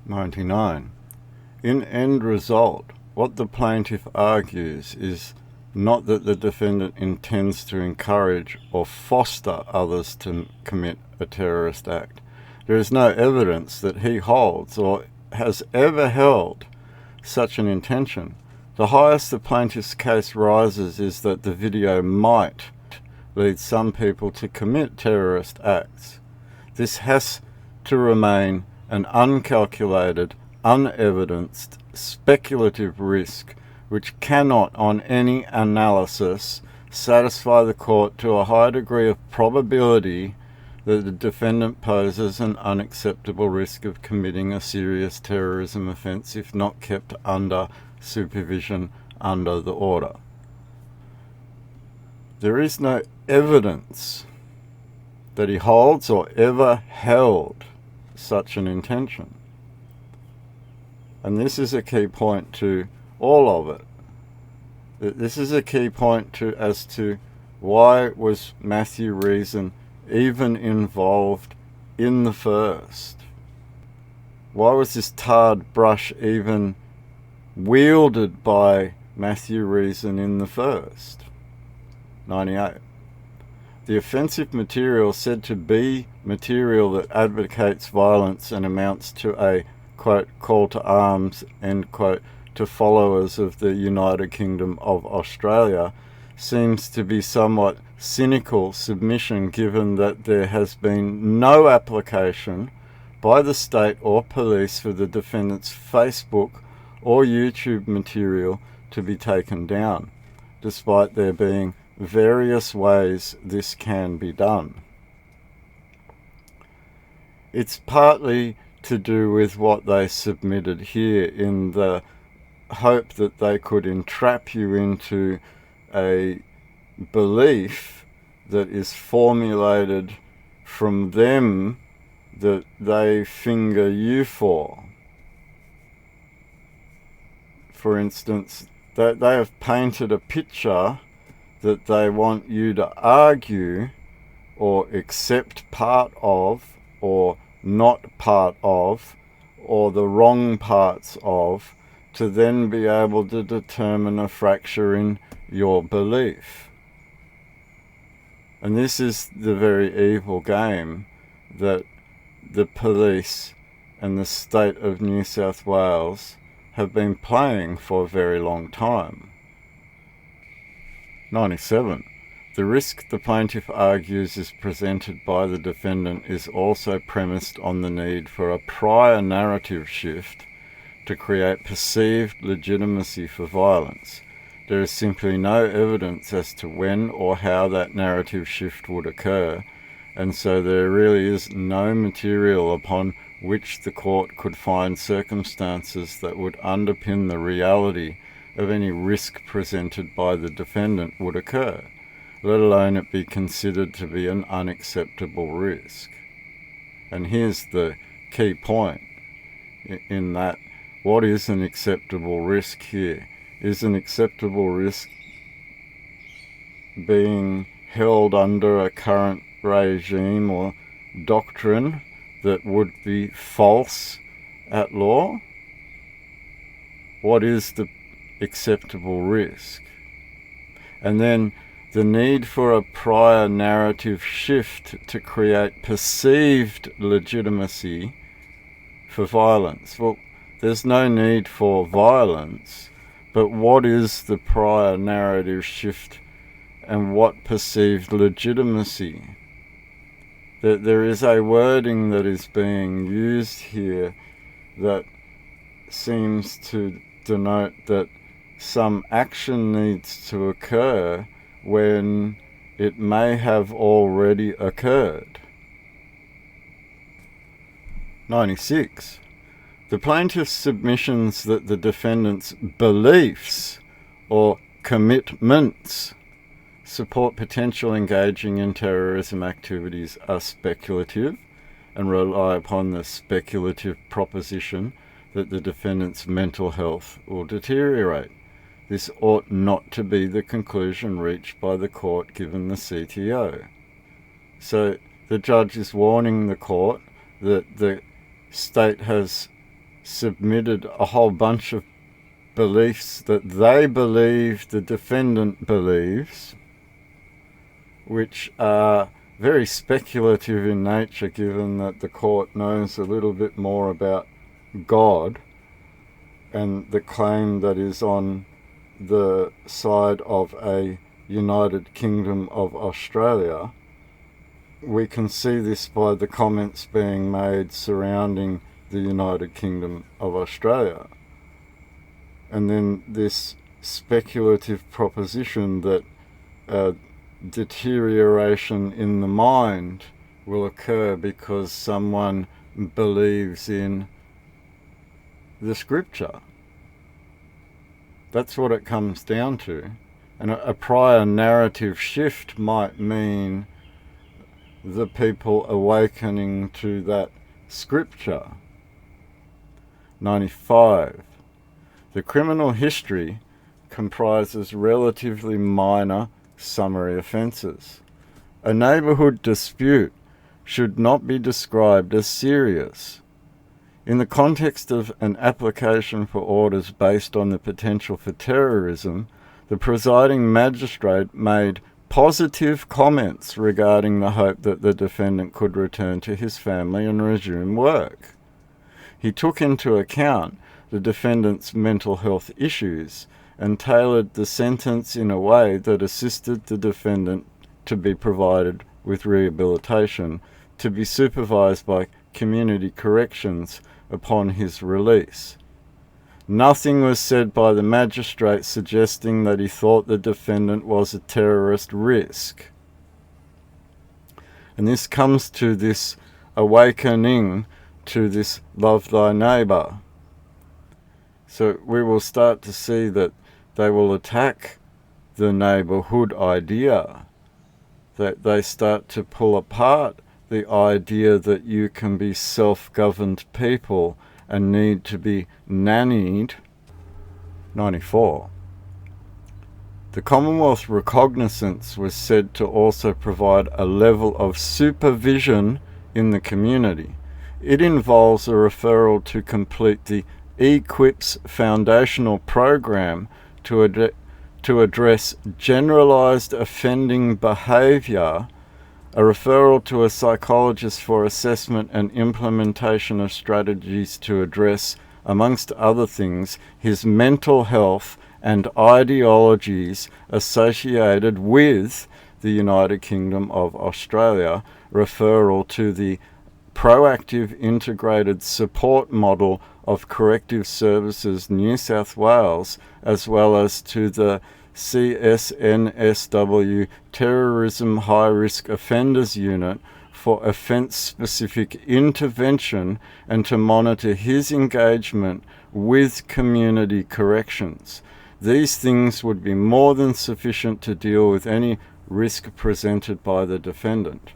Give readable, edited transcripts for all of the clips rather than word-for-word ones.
99. In end result, what the plaintiff argues is not that the defendant intends to encourage or foster others to commit a terrorist act. There is no evidence that he holds or has ever held such an intention. The highest the plaintiff's case rises is that the video might lead some people to commit terrorist acts. This has to remain an uncalculated, unevidenced, speculative risk which cannot, on any analysis, satisfy the court to a high degree of probability that the defendant poses an unacceptable risk of committing a serious terrorism offence if not kept under supervision under the order. There is no evidence that he holds or ever held such an intention. And this is a key point to all of it. This is a key point as to why was Matthew Reason even involved in the first? Why was this tarred brush even wielded by Matthew Reason in the first? 98. The offensive material said to be material that advocates violence and amounts to a, quote, call to arms, end quote, to followers of the United Kingdom of Australia seems to be somewhat cynical submission, given that there has been no application by the state or police for the defendant's Facebook or YouTube material to be taken down, despite there being various ways this can be done. It's partly to do with what they submitted here, in the hope that they could entrap you into a belief that is formulated from them that they finger you for. For instance, they have painted a picture that they want you to argue or accept part of or not part of, or the wrong parts of, to then be able to determine a fracture in your belief. And this is the very evil game that the police and the state of New South Wales have been playing for a very long time. 97. The risk the plaintiff argues is presented by the defendant is also premised on the need for a prior narrative shift to create perceived legitimacy for violence. There is simply no evidence as to when or how that narrative shift would occur, and so there really is no material upon which the court could find circumstances that would underpin the reality of any risk presented by the defendant would occur, let alone it be considered to be an unacceptable risk. And here's the key point in that: what is an acceptable risk here? Is an acceptable risk being held under a current regime or doctrine that would be false at law? What is the acceptable risk? And then the need for a prior narrative shift to create perceived legitimacy for violence. Well, there's no need for violence, but what is the prior narrative shift and what perceived legitimacy? There is a wording that is being used here that seems to denote that some action needs to occur when it may have already occurred. 96. The plaintiff's submissions that the defendant's beliefs or commitments support potential engaging in terrorism activities are speculative and rely upon the speculative proposition that the defendant's mental health will deteriorate. This ought not to be the conclusion reached by the court given the CTO. So the judge is warning the court that the state has submitted a whole bunch of beliefs that they believe the defendant believes, which are very speculative in nature, given that the court knows a little bit more about God and the claim that is on the side of a United Kingdom of Australia. We can see this by the comments being made surrounding the United Kingdom of Australia. And then this speculative proposition that deterioration in the mind will occur because someone believes in the scripture. That's what it comes down to. And a prior narrative shift might mean the people awakening to that scripture. 95. The criminal history comprises relatively minor summary offences. A neighbourhood dispute should not be described as serious. In the context of an application for orders based on the potential for terrorism, the presiding magistrate made positive comments regarding the hope that the defendant could return to his family and resume work. He took into account the defendant's mental health issues and tailored the sentence in a way that assisted the defendant to be provided with rehabilitation, to be supervised by community corrections upon his release. Nothing was said by the magistrate suggesting that he thought the defendant was a terrorist risk. And this comes to this awakening to this love thy neighbour. So we will start to see that they will attack the neighbourhood idea, that they start to pull apart the idea that you can be self-governed people and need to be nannied. 94. The Commonwealth recognizance was said to also provide a level of supervision in the community. It involves a referral to complete the EQIPS foundational program to address generalized offending behavior, a referral to a psychologist for assessment and implementation of strategies to address, amongst other things, his mental health and ideologies associated with the United Kingdom of Australia, referral to the proactive integrated support model of Corrective Services New South Wales, as well as to the CSNSW Terrorism High Risk Offenders Unit for offence-specific intervention and to monitor his engagement with community corrections. These things would be more than sufficient to deal with any risk presented by the defendant.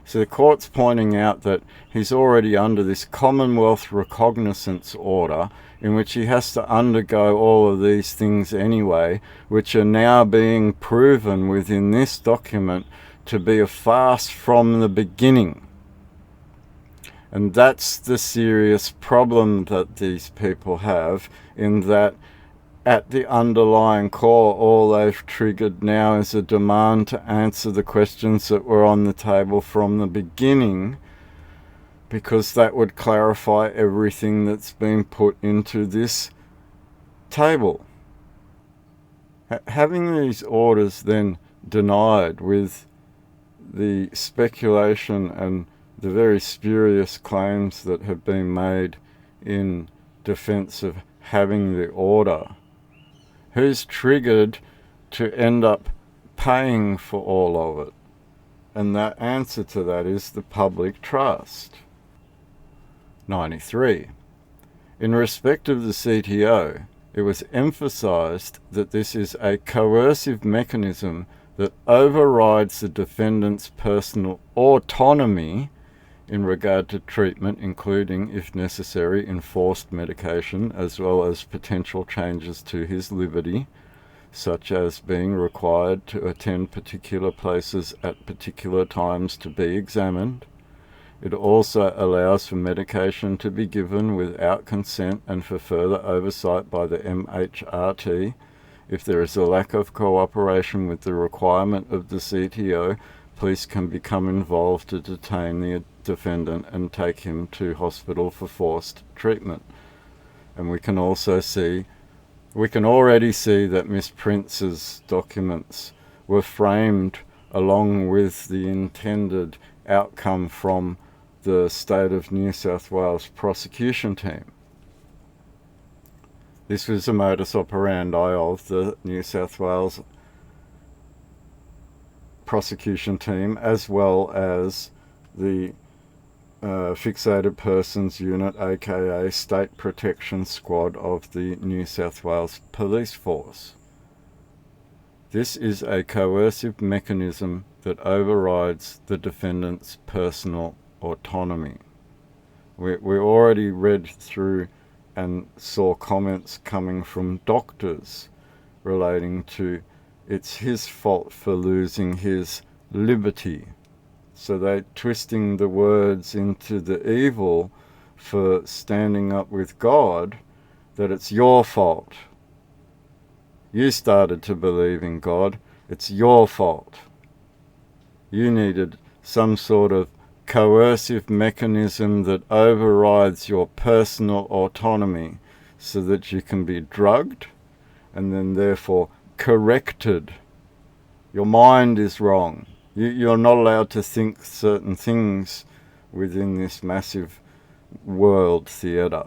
So the court's pointing out that he's already under this Commonwealth recognizance order in which he has to undergo all of these things anyway, which are now being proven within this document to be a farce from the beginning. And that's the serious problem that these people have, in that at the underlying core, all they've triggered now is a demand to answer the questions that were on the table from the beginning, because that would clarify everything that's been put into this table. Having these orders then denied with the speculation and the very spurious claims that have been made in defense of having the order, who's triggered to end up paying for all of it? And that answer to that is the public trust. 93. In respect of the CTO, it was emphasised that this is a coercive mechanism that overrides the defendant's personal autonomy in regard to treatment, including, if necessary, enforced medication, as well as potential changes to his liberty, such as being required to attend particular places at particular times to be examined, It also allows for medication to be given without consent and for further oversight by the MHRT. If there is a lack of cooperation with the requirement of the CTO, police can become involved to detain the defendant and take him to hospital for forced treatment. And we can already see that Miss Prince's documents were framed along with the intended outcome from the State of New South Wales prosecution team. This was a modus operandi of the New South Wales prosecution team, as well as the Fixated Persons Unit, aka State Protection Squad of the New South Wales Police Force. This is a coercive mechanism that overrides the defendant's personal autonomy. We already read through and saw comments coming from doctors relating to it's his fault for losing his liberty. So they're twisting the words into the evil for standing up with God, that it's your fault. You started to believe in God. It's your fault. You needed some sort of coercive mechanism that overrides your personal autonomy so that you can be drugged and then therefore corrected. Your mind is wrong. You're not allowed to think certain things within this massive world theatre.